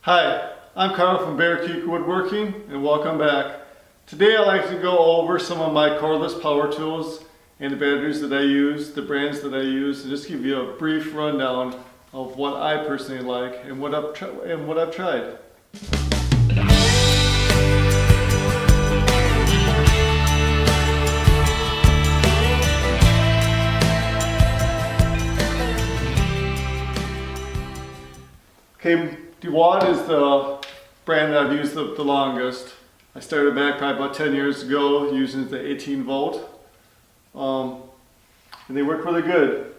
Hi, I'm Carl from Bear Creek Woodworking and welcome back. Today I'd like to go over some of my cordless power tools and the batteries that I use, the brands that I use, and just give you a brief rundown of what I personally like and what I've tried. Okay, DeWalt is the brand that I've used the longest. I started back probably about 10 years ago using the 18 volt. And they work really good.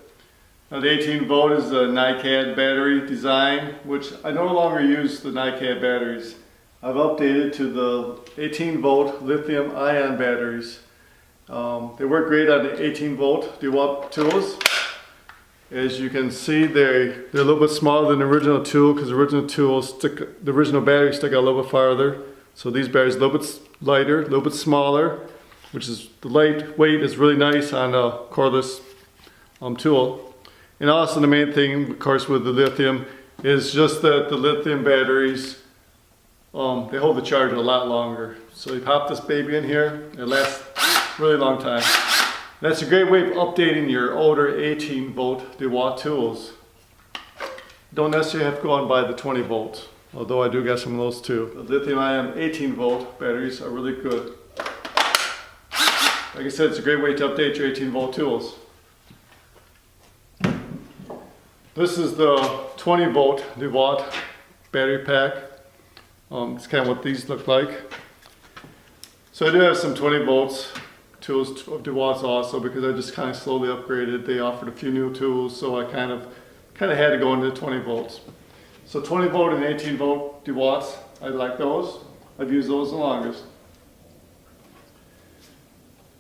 Now the 18 volt is a NiCad battery design, which I no longer use the NiCad batteries. I've updated to the 18 volt lithium ion batteries. They work great on the 18 volt DeWalt tools. As you can see, they're a little bit smaller than the original tool because the original batteries stick out a little bit farther. So these batteries are a little bit lighter, a little bit smaller, which is the lightweight is really nice on a cordless tool. And also the main thing, of course, with the lithium is just that the lithium batteries, they hold the charge a lot longer. So you pop this baby in here, it lasts a really long time. That's a great way of updating your older 18 volt DeWalt tools. Don't necessarily have to go out and buy the 20 volts, although I do got some of those too. The lithium ion 18 volt batteries are really good. Like I said, it's a great way to update your 18 volt tools. This is the 20 volt DeWalt battery pack. It's kind of what these look like. So I do have some 20 volts tools of DeWalt's also because I just kind of slowly upgraded. They offered a few new tools, so I kind of had to go into 20 volts. So 20 volt and 18 volt DeWalt's, I like those. I've used those the longest.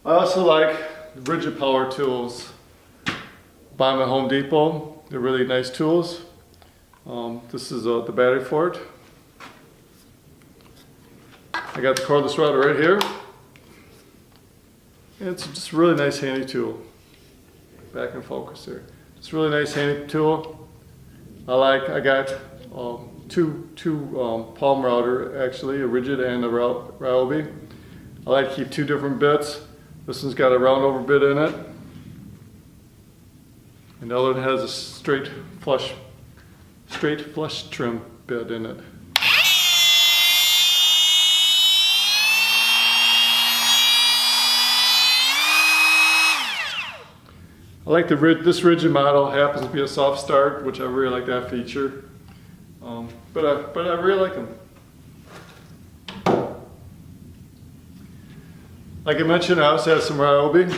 I also like rigid power tools. Buy them at Home Depot. They're really nice tools. This is the battery for it. I got the cordless router right here. And it's just a really nice handy tool. Back in focus there. It's a really nice handy tool. I got two palm router actually, a rigid and a Ryobi. I like to keep two different bits. This one's got a round over bit in it. And the other one has a straight flush trim bit in it. I like this rigid model. Happens to be a soft start, which I really like that feature. But I really like them. Like I mentioned, I also have some Ryobi.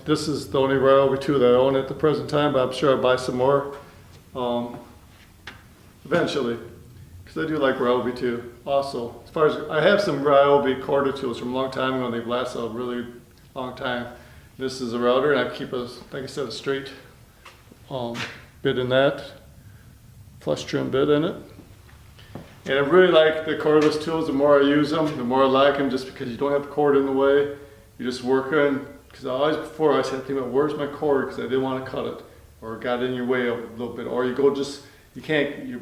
This is the only Ryobi 2 that I own at the present time, but I'm sure I'll buy some more eventually, because I do like Ryobi too. Also, as far as I have some Ryobi quarter tools from a long time ago, and they've lasted a really long time. This is a router, and I keep like I said, a straight bit in that, flush trim bit in it. And I really like the cordless tools. The more I use them, the more I like them, just because you don't have the cord in the way. You just work on, because before I had to think about where's my cord, because I didn't want to cut it, or it got in your way a little bit, or you're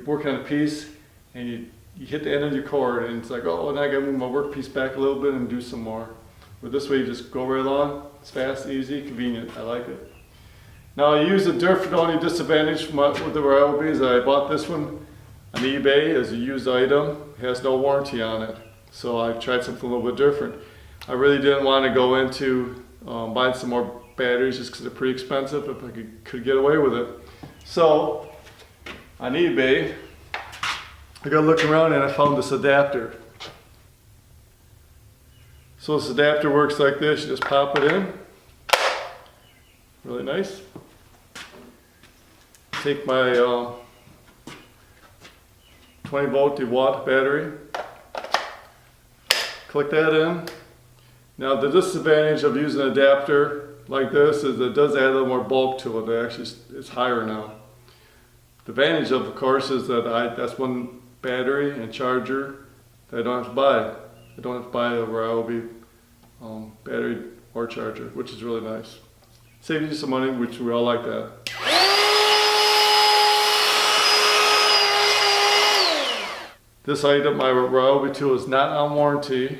working on a piece, and you hit the end of your cord, and it's like, oh, now I got to move my workpiece back a little bit and do some more. But this way you just go right along. It's fast, easy, convenient. I like it. Now I use the only disadvantage with the Ryobi is that I bought this one on eBay as a used item. It has no warranty on it. So I tried something a little bit different. I really didn't want to go into buying some more batteries just because they're pretty expensive if I could get away with it. So on eBay, I got looking around and I found this adapter. So this adapter works like this. You just pop it in. Really nice. Take my 20 volt DeWalt battery. Click that in. Now the disadvantage of using an adapter like this is it does add a little more bulk to it. It's higher now. The advantage of course is that that's one battery and charger that I don't have to buy. I don't have to buy a Ryobi battery or charger, which is really nice. Saves you some money, which we all like that. This item, my Ryobi tool, is not on warranty.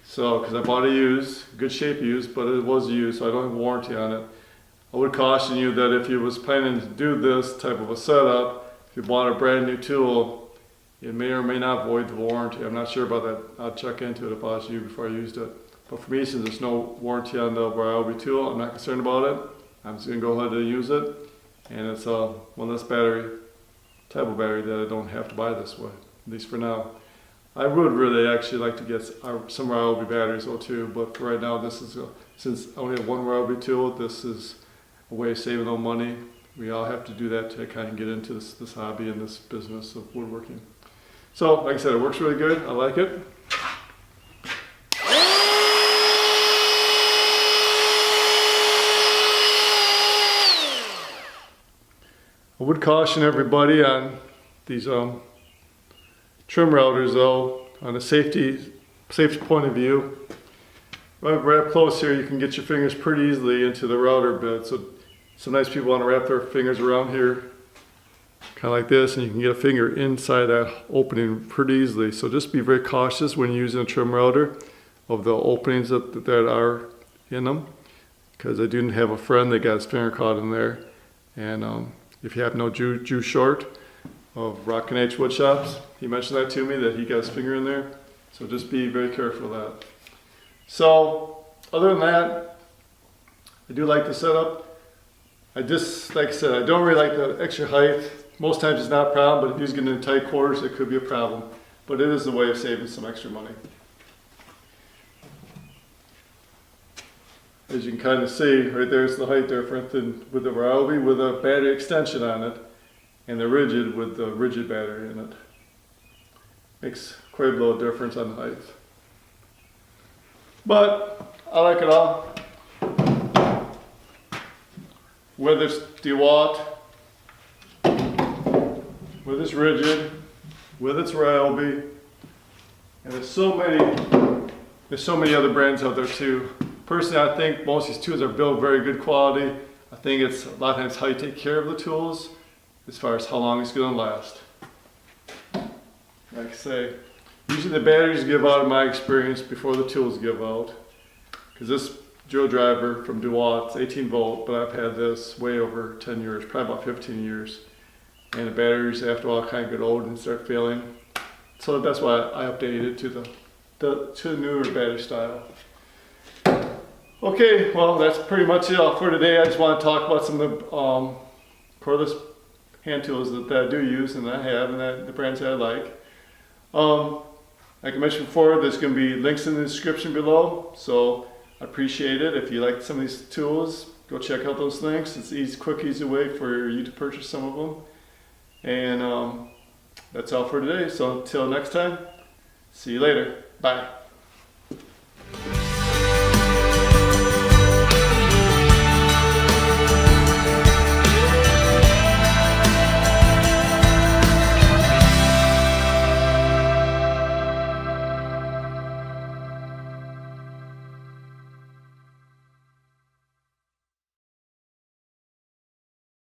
So, because I bought it used, good shape used, but it was used, so I don't have warranty on it. I would caution you that if you was planning to do this type of a setup, if you bought a brand new tool, it may or may not void the warranty. I'm not sure about that. I'll check into it if I was you before I used it. But for me, since there's no warranty on the Ryobi tool, I'm not concerned about it. I'm just going to go ahead and use it. And it's one less battery, type of battery that I don't have to buy this way, at least for now. I would really actually like to get some Ryobi batteries though too, but for right now, this is since I only have one Ryobi tool, this is a way of saving a little money. We all have to do that to kind of get into this hobby and this business of woodworking. So, like I said, it works really good. I like it. I would caution everybody on these trim routers though, on a safety point of view. Right up close here, you can get your fingers pretty easily into the router bit. So sometimes people want to wrap their fingers around here, kind of like this, and you can get a finger inside that opening pretty easily. So just be very cautious when you're using a trim router of the openings that are in them. Because I do have a friend that got his finger caught in there. And if you have no Jew Short of Rockin' H Wood Shops, he mentioned that to me, that he got his finger in there. So just be very careful of that. So other than that, I do like the setup. I just, like I said, I don't really like the extra height. Most times it's not a problem, but if you're getting in tight quarters, it could be a problem. But it is a way of saving some extra money. As you can kind of see, right there's the height difference with the Ryobi with a battery extension on it, and the rigid with the rigid battery in it. Makes quite a little difference on the height. But I like it all. Whether it's DeWalt, whether it's rigid, whether it's Ryobi, and there's so many other brands out there too. Personally, I think most of these tools are built very good quality. I think it's a lot of times how you take care of the tools as far as how long it's going to last. Like I say, usually the batteries give out in my experience before the tools give out. Because this drill driver from DeWalt, it's 18 volt, but I've had this way over 10 years, probably about 15 years. And the batteries after a while kind of get old and start failing. So that's why I updated it to the newer battery style. Okay, well that's pretty much it all for today. I just want to talk about some of the cordless hand tools that I do use and that I have and the brands that I like. Like I mentioned before, there's going to be links in the description below, so I appreciate it. If you like some of these tools, go check out those links. It's easy, quick, easy way for you to purchase some of them. And that's all for today. So until next time, see you later. Bye.